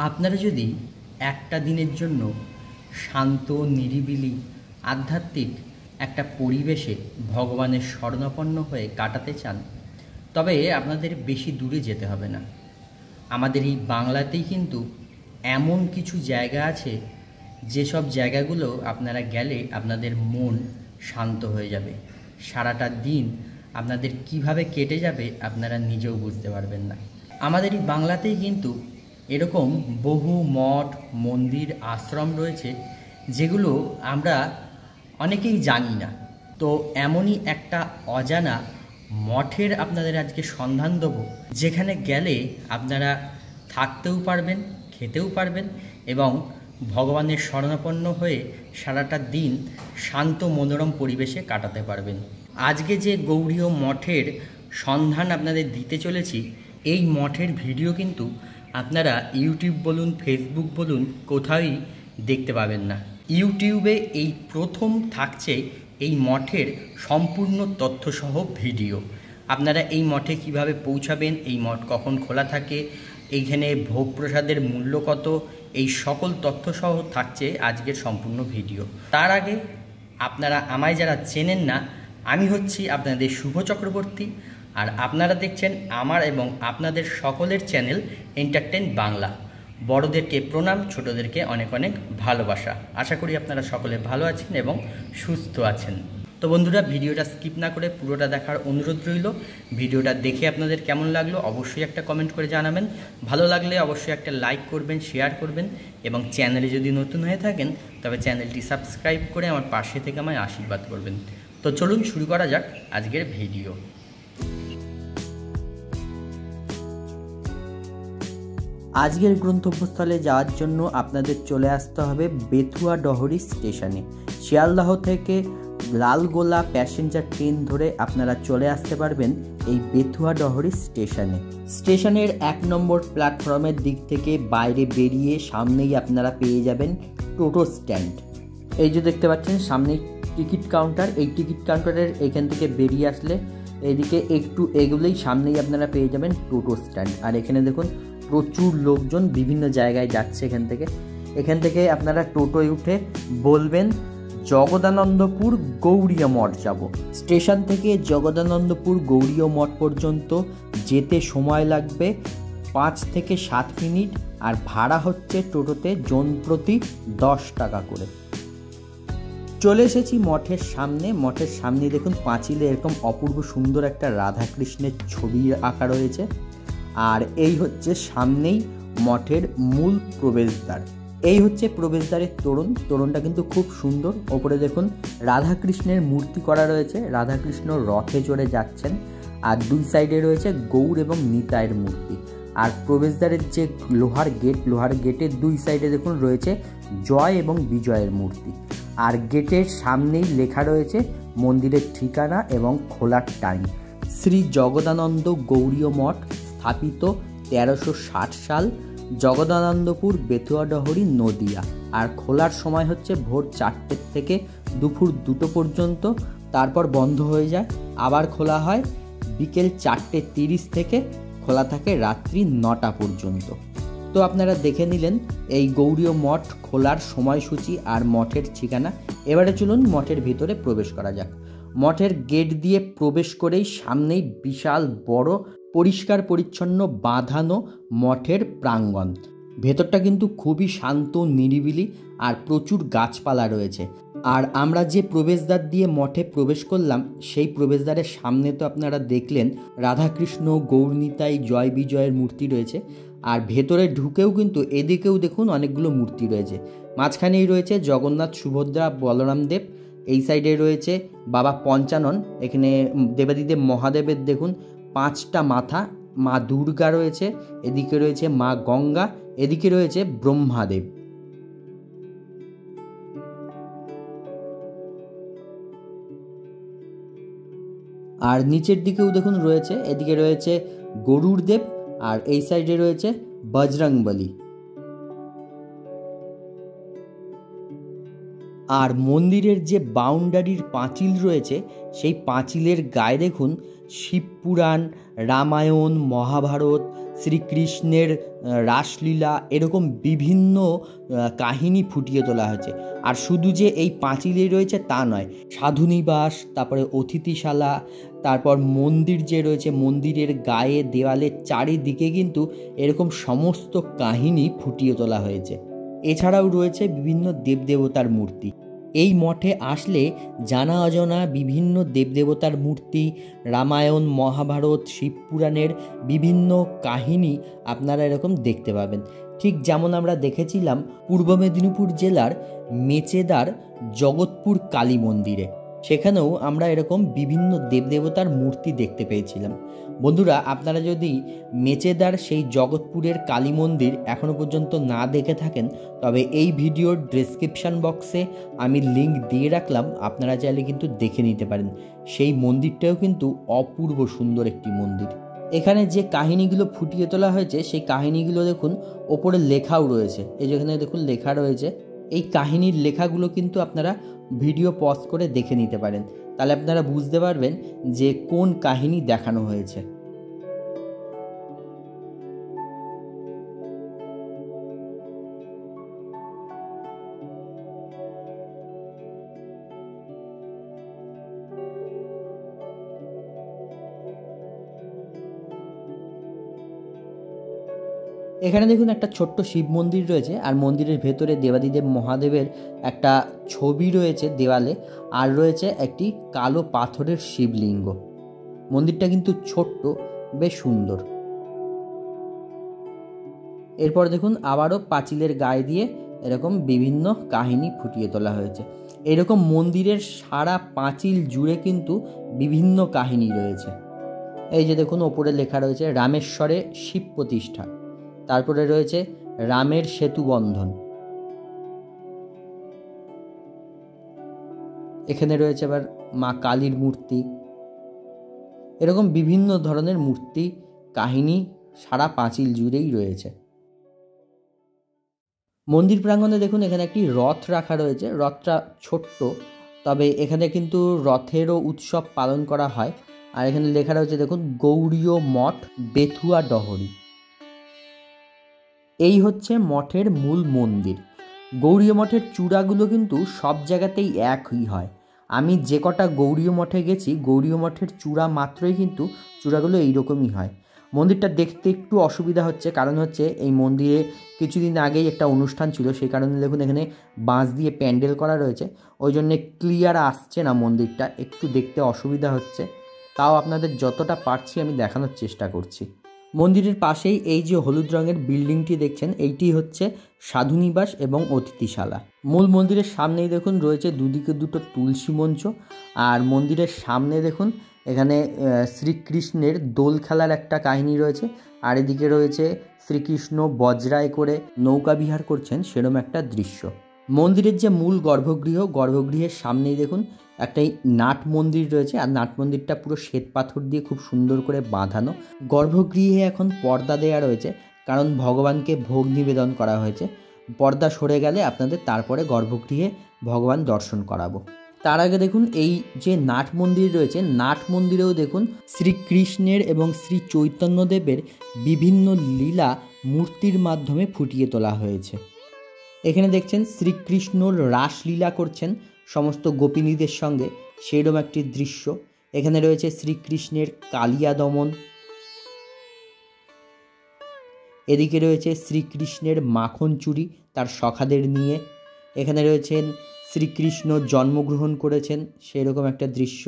আপনারা যদি একটা দিনের জন্য শান্ত নিরিবিলি আধ্যাত্মিক একটা পরিবেশে ভগবানের শরণাপন্ন হয়ে কাটাতে চান, তবে আপনাদের বেশি দূরে যেতে হবে না। আমাদের এই বাংলাতেই কিন্তু এমন কিছু জায়গা আছে যেসব জায়গাগুলো আপনারা গেলে আপনাদের মন শান্ত হয়ে যাবে। সারাটা দিন আপনাদের কিভাবে কেটে যাবে আপনারা নিজেও বুঝতে পারবেন না। আমাদের এই বাংলাতেই কিন্তু এরকম বহু মঠ মন্দির আশ্রম রয়েছে যেগুলো আমরা অনেকেই জানি না। তো এমনই একটা অজানা মঠের আপনাদের আজকে সন্ধান দেবো, যেখানে গেলে আপনারা থাকতেও পারবেন, খেতেও পারবেন এবং ভগবানের শরণাপন্ন হয়ে সারাটা দিন শান্ত মনোরম পরিবেশে কাটাতে পারবেন। আজকে যে গৌড়ীয় মঠের সন্ধান আপনাদের দিতে চলেছি, এই মঠের ভিডিও কিন্তু আপনারা ইউটিউব বলুন ফেসবুক বলুন কোথাওই দেখতে পাবেন না। ইউটিউবে এই প্রথম থাকছে এই মঠের সম্পূর্ণ তথ্যসহ ভিডিও। আপনারা এই মঠে কিভাবে পৌঁছাবেন, এই মঠ কখন খোলা থাকে, এইখানে ভোগ প্রসাদের মূল্য কত, এই সকল তথ্যসহ থাকছে আজকের সম্পূর্ণ ভিডিও। তার আগে আপনারা আমায় যারা চেনেন না, আমি হচ্ছি আপনাদের শুভ চক্রবর্তী, আর আপনারা দেখছেন আমার এবং আপনাদের সকলের চ্যানেল এন্টারটেন বাংলা। বড়দেরকে প্রণাম, ছোটদেরকে অনেক অনেক ভালোবাসা। আশা করি আপনারা সকলে ভালো আছেন এবং সুস্থ আছেন। তো বন্ধুরা, ভিডিওটা স্কিপ না করে পুরোটা দেখার অনুরোধ রইল। ভিডিওটা দেখে আপনাদের কেমন লাগলো অবশ্যই একটা কমেন্ট করে জানাবেন। ভালো লাগলে অবশ্যই একটা লাইক করবেন, শেয়ার করবেন এবং চ্যানেলে যদি নতুন হয়ে থাকেন তবে চ্যানেলটি সাবস্ক্রাইব করে আমার পাশে থেকে আমায় আশীর্বাদ করবেন। তো চলুন শুরু করা যাক আজকের ভিডিও। আজকের গন্তব্যস্থলে যাওয়ার জন্য আপনাদের চলে আসতে হবে বেথুয়া ডহরি স্টেশনে। শিয়ালদহ থেকে লালগোলা প্যাসেঞ্জার ট্রেন ধরে আপনারা চলে আসতে পারবেন এই বেথুয়া ডহরি স্টেশনে। স্টেশনের 1 নম্বর প্ল্যাটফর্মের দিক থেকে বাইরে বেরিয়ে সামনেই আপনারা পেয়ে যাবেন টোটো স্ট্যান্ড। এই যে দেখতে পাচ্ছেন সামনেই টিকিট কাউন্টার, এই টিকিট কাউন্টারের এখান থেকে বেরিয়ে আসলে এদিকে একটু এগুলোই সামনেই আপনারা পেয়ে যাবেন টোটো স্ট্যান্ড। আর এখানে দেখুন প্রচুর লোকজন বিভিন্ন জায়গায় যাচ্ছে। এখান থেকে আপনারা টোটোয় উঠে বলবেন জগদানন্দপুর গৌড়ীয় মঠ যাব। স্টেশন থেকে জগদানন্দপুর গৌড়ীয় মঠ পর্যন্ত যেতে সময় লাগবে 5 থেকে 7 মিনিট, আর ভাড়া হচ্ছে টোটোতে জন প্রতি 10 টাকা করে। চলে এসেছি মঠের সামনে। মঠের সামনে দেখুন পাঁচিলে এরকম অপূর্ব সুন্দর একটা রাধাকৃষ্ণের ছবি আঁকা রয়েছে, আর এই হচ্ছে সামনেই মঠের মূল প্রবেশদ্বার। এই হচ্ছে প্রবেশদ্বারের তোরণটা কিন্তু খুব সুন্দর। ওপরে দেখুন রাধাকৃষ্ণের মূর্তি করা রয়েছে, রাধাকৃষ্ণ রথে চড়ে যাচ্ছেন, আর দুই সাইডে রয়েছে গৌর এবং নিতাইয়ের মূর্তি। আর প্রবেশদ্বারের যে লোহার গেটের দুই সাইডে দেখুন রয়েছে জয় এবং বিজয়ের মূর্তি। আর গেটের সামনেই লেখা রয়েছে মন্দিরের ঠিকানা এবং খোলার টাইম। শ্রী জগদানন্দ গৌড়ীয় মঠ, স্থাপিত 1360 সাল, জগদানন্দপুর বেথুয়া ডহরি নদিয়া। আর খোলার সময় হচ্ছে ভোর 4টে থেকে দুপুর 2টো পর্যন্ত, তারপর বন্ধ হয়ে যায়। আবার খোলা হয় বিকেল 4:30 থেকে, খোলা থাকে রাত্রি 9টা পর্যন্ত। তো আপনারা দেখে নিলেন এই গৌড়ীয় মঠ খোলার সময়সূচি আর মঠের ঠিকানা। এবারে চলুন মঠের ভিতরে প্রবেশ করা যাক। মঠের গেট দিয়ে প্রবেশ করেই সামনেই বিশাল বড় পরিষ্কার পরিচ্ছন্ন বাঁধানো মঠের প্রাঙ্গণ। ভেতরটা কিন্তু খুবই শান্ত নিরিবিলি আর প্রচুর গাছপালা রয়েছে। আর আমরা যে প্রবেশদ্বার দিয়ে মঠে প্রবেশ করলাম সেই প্রবেশদ্বারের সামনে তো আপনারা দেখলেন রাধাকৃষ্ণ গৌরনিতাই জয় বিজয়ের মূর্তি রয়েছে। আর ভেতরে ঢুকেও কিন্তু এদিকেও দেখুন অনেকগুলো মূর্তি রয়েছে। মাঝখানেই রয়েছে জগন্নাথ সুভদ্রা বলরাম দেব, এই সাইডে রয়েছে বাবা পঞ্চানন। এখানে দেবাদিদেব মহাদেবের দেখুন 5টা মাথা, মা দুর্গা রয়েছে, এদিকে রয়েছে মা গঙ্গা, এদিকে রয়েছে ব্রহ্মাদেব। আর নিচের দিকেও দেখুন রয়েছে, এদিকে রয়েছে গরুর দেব, আর এই সাইডে রয়েছে বজরংবলী। আর মন্দিরের যে বাউন্ডারির পাঁচিল রয়েছে সেই পাঁচিলের গায়ে দেখুন শিবপুরাণ, রামায়ণ, মহাভারত, শ্রীকৃষ্ণের রাসলীলা এরকম বিভিন্ন কাহিনী ফুটিয়ে তোলা হয়েছে। আর শুধু যে এই পাঁচিলেই রয়েছে তা নয়, সাধুনিবাস, তারপরে অতিথিশালা, তারপর মন্দির যে রয়েছে মন্দিরের গায়ে দেওয়ালের চারিদিকে কিন্তু এরকম সমস্ত কাহিনী ফুটিয়ে তোলা হয়েছে। এছাড়াও রয়েছে বিভিন্ন দেবদেবতার মূর্তি। এই মঠে আসলে জানা অজানা বিভিন্ন দেবদেবতার মূর্তি, রামায়ণ, মহাভারত, শিবপুরাণের বিভিন্ন কাহিনী আপনারা এরকম দেখতে পাবেন। ঠিক যেমন আমরা দেখেছিলাম পূর্ব মেদিনীপুর জেলার মেচেদার জগৎপুর কালী মন্দিরে, সেখানেও আমরা এরকম বিভিন্ন দেবদেবতার মূর্তি দেখতে পেয়েছিলাম। বন্ধুরা, আপনারা যদি মেচেদার সেই জগৎপুরের কালী মন্দির এখনও পর্যন্ত না দেখে থাকেন, তবে এই ভিডিওর ডেসক্রিপশান বক্সে আমি লিঙ্ক দিয়ে রাখলাম, আপনারা চাইলে কিন্তু দেখে নিতে পারেন। সেই মন্দিরটাও কিন্তু অপূর্ব সুন্দর একটি মন্দির। এখানে যে কাহিনীগুলো ফুটিয়ে তোলা হয়েছে সেই কাহিনীগুলো দেখুন ওপরে লেখাও রয়েছে, এই যেখানে দেখুন লেখা রয়েছে। এই কাহিনীর লেখাগুলো কিন্তু আপনারা ভিডিও পজ করে দেখে নিতে পারেন, তাহলে আপনারা বুঝতে পারবেন যে কোন কাহিনী দেখানো হয়েছে। এখানে দেখুন একটা ছোট্ট শিব মন্দির রয়েছে, আর মন্দিরের ভেতরে দেবাদিদেব মহাদেবের একটা ছবি রয়েছে দেওয়ালে, আর রয়েছে একটি কালো পাথরের শিবলিঙ্গ। মন্দিরটা কিন্তু ছোট্ট, বেশ সুন্দর। এরপর দেখুন আবারও পাঁচিলের গায়ে দিয়ে এরকম বিভিন্ন কাহিনী ফুটিয়ে তোলা হয়েছে। এরকম মন্দিরের সারা পাঁচিল জুড়ে কিন্তু বিভিন্ন কাহিনী রয়েছে। এই যে দেখুন ওপরে লেখা রয়েছে রামেশ্বরে শিব প্রতিষ্ঠা, তারপরে রয়েছে রামের সেতু বন্ধন, এখানে রয়েছে আবার মা কালীর মূর্তি। এরকম বিভিন্ন ধরনের মূর্তি কাহিনী সারা পাঁচিল জুড়েই রয়েছে। মন্দির প্রাঙ্গণে দেখুন এখানে একটি রথ রাখা রয়েছে। রথটা ছোট্ট, তবে এখানে কিন্তু রথেরও উৎসব পালন করা হয়। আর এখানে লেখা রয়েছে দেখুন গৌড়ীয় মঠ বেথুয়া ডহরি। এই হচ্ছে মঠের মূল মন্দির। গৌড়ীয় মঠের চূড়াগুলো কিন্তু সব জায়গাতেই একই হয়। আমি যে কটা গৌড়ীয় মঠে গেছি, গৌড়ীয় মঠের চূড়া মাত্রই কিন্তু চূড়াগুলো এইরকমই হয়। মন্দিরটা দেখতে একটু অসুবিধা হচ্ছে, কারণ হচ্ছে এই মন্দিরে কিছুদিন আগেই একটা অনুষ্ঠান ছিল, সেই কারণে দেখুন এখানে বাঁশ দিয়ে প্যান্ডেল করা রয়েছে, ওই জন্যে ক্লিয়ার আসছে না মন্দিরটা, একটু দেখতে অসুবিধা হচ্ছে। তাও আপনাদের যতটা পারছি আমি দেখানোর চেষ্টা করছি। মন্দিরের পাশেই এই যে হলুদ রঙের বিল্ডিংটি দেখছেন, এইটি হচ্ছে সাধুনিবাস এবং অতিথিশালা। মূল মন্দিরের সামনেই দেখুন রয়েছে দুদিকে দুটো তুলসী মঞ্চ, আর মন্দিরের সামনে দেখুন এখানে শ্রীকৃষ্ণের দোল খেলার একটা কাহিনী রয়েছে, আর এদিকে রয়েছে শ্রীকৃষ্ণ বজ্রায় করে নৌকা বিহার করছেন সেরকম একটা দৃশ্য। মন্দিরের যে মূল গর্ভগৃহের সামনেই দেখুন একটাই নাট মন্দির রয়েছে, আর নাট মন্দিরটা পুরো শ্বেত পাথর দিয়ে খুব সুন্দর করে বাঁধানো। গর্ভগৃহে এখন পর্দা দেওয়া রয়েছে, কারণ ভগবানকে ভোগ নিবেদন করা হয়েছে। পর্দা সরে গেলে আপনাদের তারপরে গর্ভগৃহে ভগবান দর্শন করাবো। তার আগে দেখুন এই যে নাট মন্দির রয়েছে, নাট মন্দিরেও দেখুন শ্রীকৃষ্ণের এবং শ্রী চৈতন্যদেবের বিভিন্ন লীলা মূর্তির মাধ্যমে ফুটিয়ে তোলা হয়েছে। এখানে দেখছেন শ্রীকৃষ্ণ রাসলীলা করছেন সমস্ত গোপিনীদের সঙ্গে, সেরকম একটি দৃশ্য। এখানে রয়েছে শ্রীকৃষ্ণের কালিয়া দমন, এদিকে রয়েছে শ্রীকৃষ্ণের মাখন চুরি তার সখাদের নিয়ে। এখানে রয়েছেন শ্রীকৃষ্ণ জন্মগ্রহণ করেছেন সেরকম একটা দৃশ্য।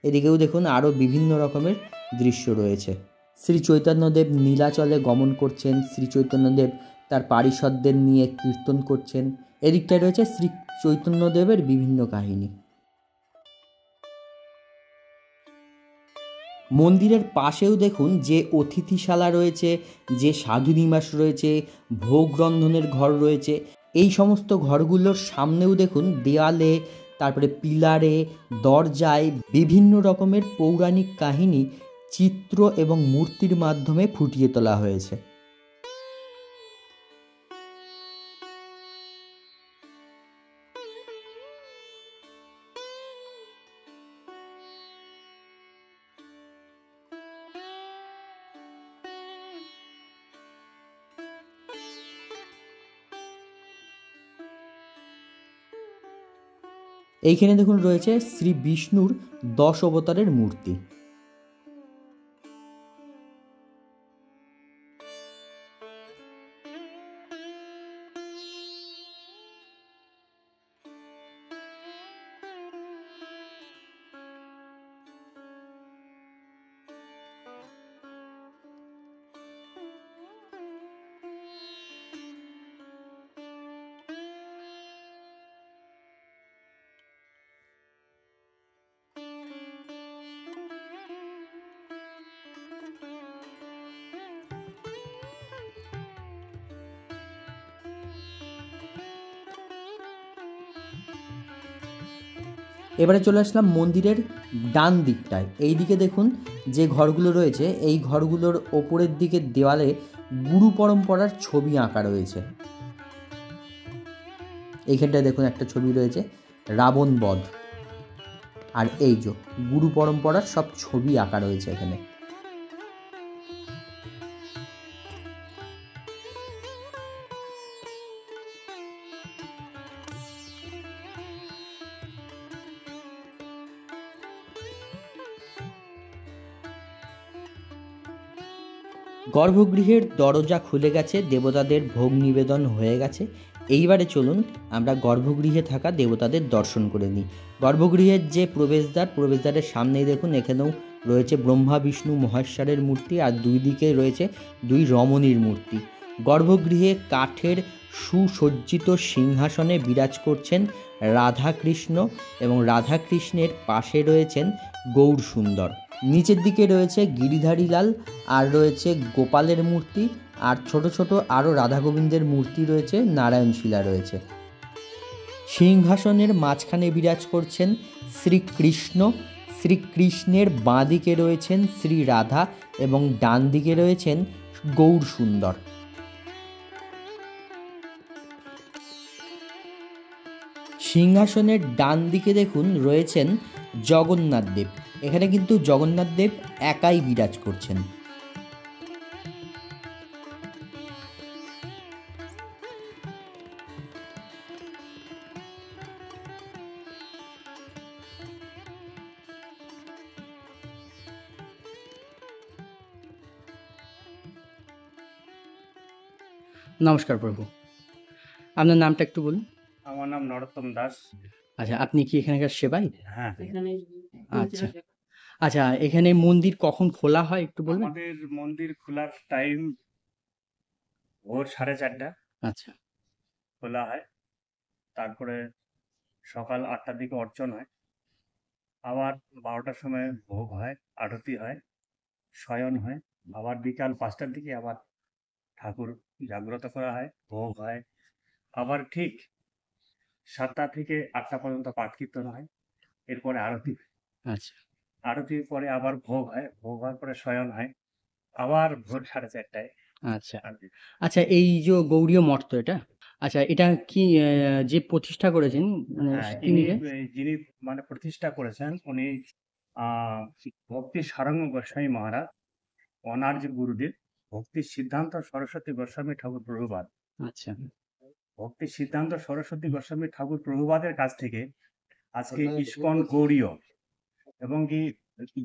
এদিকেও দেখুন আরও বিভিন্ন রকমের দৃশ্য রয়েছে। শ্রী চৈতন্যদেব নীলাচলে গমন করছেন, শ্রী চৈতন্যদেব তার পারিষদদের নিয়ে কীর্তন করছেন। এদিকটায় রয়েছে শ্রী চৈতন্যদেবের বিভিন্ন কাহিনী। মন্দিরের পাশেও দেখুন যে অতিথিশালা রয়েছে, যে সাধুনিবাস রয়েছে, ভোগ রন্ধনের ঘর রয়েছে, এই সমস্ত ঘরগুলোর সামনেও দেখুন দেয়ালে, তারপরে পিলারে, দরজায় বিভিন্ন রকমের পৌরাণিক কাহিনী চিত্র এবং মূর্তির মাধ্যমে ফুটিয়ে তোলা হয়েছে। এইখানে দেখুন রয়েছে শ্রী বিষ্ণুর 10 অবতারের মূর্তি। এবারে চলে আসলাম মন্দিরের ডান দিকটায়। এই দিকে দেখুন যে ঘরগুলো রয়েছে, এই ঘরগুলোর ওপরের দিকে দেওয়ালে গুরু পরম্পরার ছবি আঁকা রয়েছে। এইখানটায় দেখুন একটা ছবি রয়েছে রাবণ বধ, আর এই যে গুরু পরম্পরার সব ছবি আঁকা রয়েছে এখানে। গর্ভগৃহের দরজা খুলে গেছে, দেবতাদের ভোগ নিবেদন হয়ে গেছে। এইবারে চলুন আমরা গর্ভগৃহে থাকা দেবতাদের দর্শন করে নিই। গর্ভগৃহের যে প্রবেশদ্বারের সামনেই দেখুন এখানেও রয়েছে ব্রহ্মা বিষ্ণু মহেশ্বরের মূর্তি, আর দুই দিকে রয়েছে দুই রমণীর মূর্তি। গর্ভগৃহে কাঠের সুসজ্জিত সিংহাসনে বিরাজ করছেন রাধাকৃষ্ণ, এবং রাধাকৃষ্ণের পাশে রয়েছেন গৌর সুন্দর। নিচের দিকে রয়েছে গিরিধারী লাল, আর রয়েছে গোপালের মূর্তি, আর ছোট ছোট আরও রাধা গোবিন্দের মূর্তি রয়েছে, নারায়ণশিলা রয়েছে। সিংহাসনের মাঝখানে বিরাজ করছেন শ্রীকৃষ্ণ। শ্রীকৃষ্ণের বাঁ দিকে রয়েছেন শ্রী রাধা, এবং ডান দিকে রয়েছেন গৌর সুন্দর। সিংহাসনের ডান দিকে দেখুন রয়েছেন জগন্নাথ দেব। এখানে কিন্তু জগন্নাথ দেব একাই বিরাজ করছেন। নমস্কার প্রভু, আপনার নামটা একটু বলুন। আমার নাম নরোত্তম দাস। আচ্ছা, আপনি কি এখানকার সেবাই? হ্যাঁ, আচ্ছা আচ্ছা, এখানে মন্দির কখন খোলা হয় একটু বলবেন? আমাদের মন্দির খোলার টাইম ভোর 4:30 আচ্ছা খোলা হয়। তারপরে সকাল 8টার দিকে অর্চন হয়, আবার 12টার সময় ভোগ হয়, আরতি হয়, শয়ন হয়, আবার বিকাল 5টার দিকে আবার ঠাকুর জাগ্রত করা হয়, ভোগ হয়, আবার ঠিক 7টা থেকে 8টা পর্যন্ত পাঠ কীর্তন হয়, এরপরে আরতি হয়। আচ্ছা আরতির পরে আবার ভোগ হয়, ভোগ হওয়ার পরে শয়ন হয়, আবার ভোর 4:30টায় আচ্ছা আরতি। আচ্ছা, এই যে গৌড়ীয় মঠ তো এটা, আচ্ছা এটা কি যে প্রতিষ্ঠা করেছেন মানে হ্যাঁ, তিনি যিনি মানে প্রতিষ্ঠা করেছেন উনি ভক্তি সারঙ্গ গোস্বামী মহারাজ, ওনার যে গুরুদেব ভক্তি সিদ্ধান্ত সরস্বতী গোস্বামী ঠাকুর প্রভুপাদ। আচ্ছা ভক্তি সিদ্ধান্ত সরস্বতী গোস্বামী ঠাকুর প্রভুপাদের কাছ থেকে আজকে ইস্কন গৌড়ীয়, এবং কি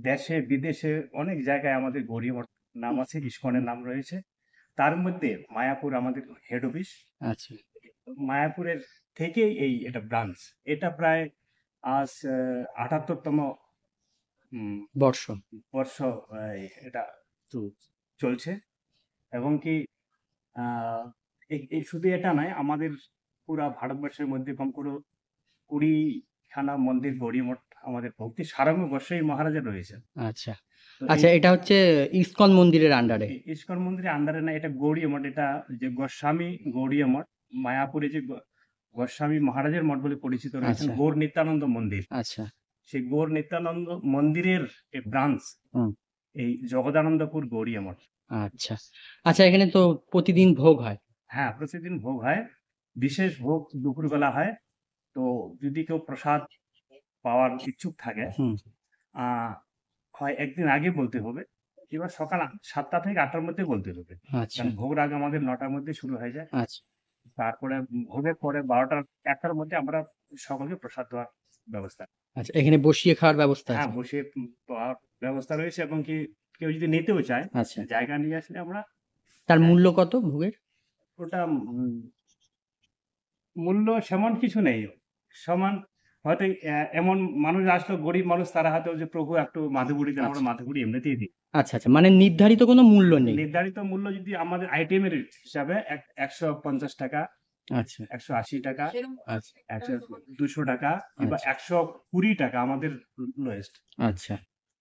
দেশে বিদেশে অনেক জায়গায় আমাদের গৌড়ীয় মঠ নাম আছে, ইস্কনের নাম রয়েছে। তার মধ্যে মায়াপুর আমাদের হেড অফিস। আচ্ছা মায়াপুরের থেকে এটা ব্রাঞ্চ। এটা প্রায় আজ 78তম বর্ষ। বর্ষ এটা চলছে, এবং কি এই শুধু এটা নয়, আমাদের পুরা ভারতবর্ষের মধ্যে কম করে 20খানা মন্দির গৌড়ীয় মঠ আমাদের ভক্তি সারঙ্গ গোস্বামী মহারাজের রয়েছে। আচ্ছা আচ্ছা, এটা হচ্ছে ইসকন মন্দিরের আন্ডারে? ইস্কন মন্দিরের আন্ডারে না, এটা গৌড়ীয় মঠ। এটা যে গোস্বামী গৌড়ীয় মঠ, মায়াপুরে যে গোস্বামী মহারাজের মঠ বলে পরিচিত রয়েছেন, আচ্ছা। গৌর নিত্যানন্দ মন্দির। আচ্ছা সেই গৌর নিত্যানন্দ মন্দিরের এই ব্রাঞ্চ এই জগদানন্দপুর গৌড়ীয় মঠ। আচ্ছা আচ্ছা, এখানে তো প্রতিদিন ভোগ হয়? হ্যাঁ, প্রতিদিন ভোগ হয়, বিশেষ ভোগ দুপুরবেলা হয়। তো যদি কেউ প্রসাদ পাওয়ার ইচ্ছুক থাকে হয় একদিন আগে বলতে হবে, এবার সকাল 7টা থেকে 8টার মধ্যে বলতে হবে। আচ্ছা কারণ ভোগ রাগ আমাদের 9টার মধ্যে শুরু হয়ে যায়। আচ্ছা তারপরে ভোগের পরে 12টা 1টার মধ্যে আমরা সকলকে প্রসাদ দেওয়ার ব্যবস্থা। আচ্ছা, এখানে বসিয়ে খাওয়ার ব্যবস্থা হ্যাঁ, আছে? বসিয়ে পাওয়ার ব্যবস্থা রয়েছে, এবং কি কেউ যদি নিতেও চায় আচ্ছা। জায়গা নিয়ে আসলে আমরা তার মূল্য কত ভোগের? ওটা মূল্য সেমন কিছু নেই। সমান হয়তো এমন মানুষ আসলো, গরিব মানুষ, তারা হয়তো যে প্রভু একটু মাদুগুড়ি দেন, আমরা আচ্ছা। মাদুগুড়ি এমনিতেই দিই। আচ্ছা, আচ্ছা। মানে নির্ধারিত কোনো মূল্য নেই? নির্ধারিত মূল্য যদি আমাদের আইটেমের হিসাবে ৳১৫০, আচ্ছা, ৳১৮০, আচ্ছা, ৳২০০ কিংবা আচ্ছা, ৳১২০ আমাদের লোয়েস্ট। আচ্ছা,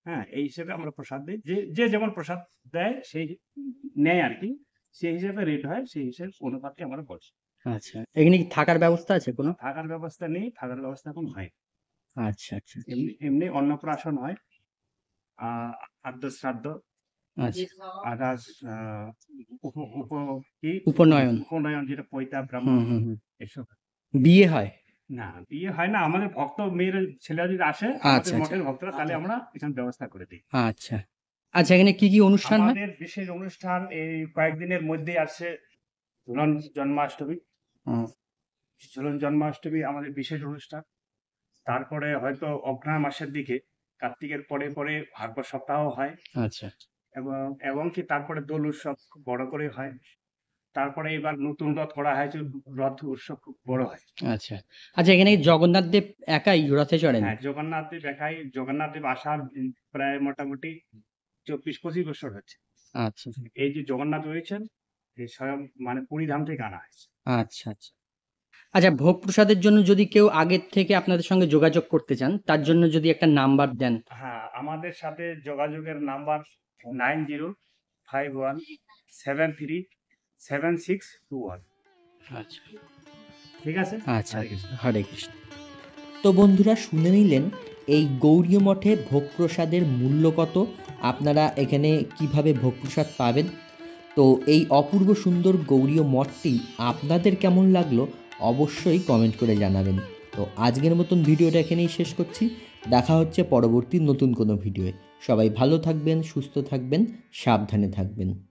হ্যাঁ, এই হিসেবে আমরা প্রসাদ দিই। যে যেমন প্রসাদ দেয় সেই নেয় আরকি। সেই হিসেবে রেট হয়, সেই হিসেব অনুপাতে আমরা বসি। আচ্ছা। এখানে কি থাকার ব্যবস্থা আছে কোনো? থাকার ব্যবস্থা নেই, থাকার ব্যবস্থা এখন হয়নি। আচ্ছা, আচ্ছা, এমনি অন্নপ্রাশন হয়, আ আদ্য-শ্রাদ্ধ, আচ্ছা। আদার্স উপ উপ কি উপনয়ন। উপনয়ন, যেটা পৈতা হুম, ব্রাহ্মণ, হুম, হুম। এসব। বিয়ে হয়? না, বিয়ে হয় না। আমাদের ভক্ত মেয়ের ছেলেরা যদি আসে, আমাদের আচ্ছা, আচ্ছা, মঠের ভক্তরা, তাহলে আমরা এখানে ব্যবস্থা করে দিই। আচ্ছা। আচ্ছা, এখানে কি, কি অনুষ্ঠান হয়? আমাদের বিশেষ অনুষ্ঠান এই কয়েকদিনের মধ্যেই আসছে ঝুলন জন্মাষ্টমী। হুম, ঝুলন জন্মাষ্টমী আমাদের বিশেষ অনুষ্ঠান। তারপরে হয়তো অগ্রহায়ণ মাসের দিকে, কার্তিকের পরে ভাগবত সপ্তাহ হয়, আচ্ছা, এবং কি তারপরে দোল উৎসব খুব বড় করে হয়। তারপরে এবার নতুন রথ করা হয়েছে, রথ উৎসব খুব বড় হয়। আচ্ছা। আচ্ছা, এখানে কি জগন্নাথ দেব একাই রথে চড়েন? হ্যাঁ, জগন্নাথ দেব আসার প্রায় মোটামুটি ২৪-২৫ বছর হচ্ছে। আচ্ছা, এই যে জগন্নাথ রয়েছেন, এই স্বয়ং মানে পুরীধাম থেকে আনা হয়েছে। আচ্ছা, আচ্ছা। আচ্ছা, ভোগ প্রসাদের জন্য যদি কেউ আগের থেকে আপনাদের সঙ্গে যোগাযোগ করতে চান, তার জন্য যদি একটা নাম্বার দেন? হ্যাঁ, আমাদের সাথে যোগাযোগের নাম্বার 9051737621। আচ্ছা, ঠিক আছে? আচ্ছা। হরে কৃষ্ণ। হরে কৃষ্ণ। তো বন্ধুরা, শুনে নিলেন এই গৌড়ীয় মঠে ভোগ প্রসাদের মূল্য কত, আপনারা এখানে কিভাবে ভোগ প্রসাদ পাবেন। তো এই অপূর্ব সুন্দর গৌড়ীয় মঠটি আপনাদের কেমন লাগলো অবশ্যই কমেন্ট করে জানাবেন। তো আজকের মতন ভিডিওটা এখানেই শেষ করছি। দেখা হচ্ছে পরবর্তী নতুন কোনো ভিডিওয়ে। সবাই ভালো থাকবেন, সুস্থ থাকবেন, সাবধানে থাকবেন।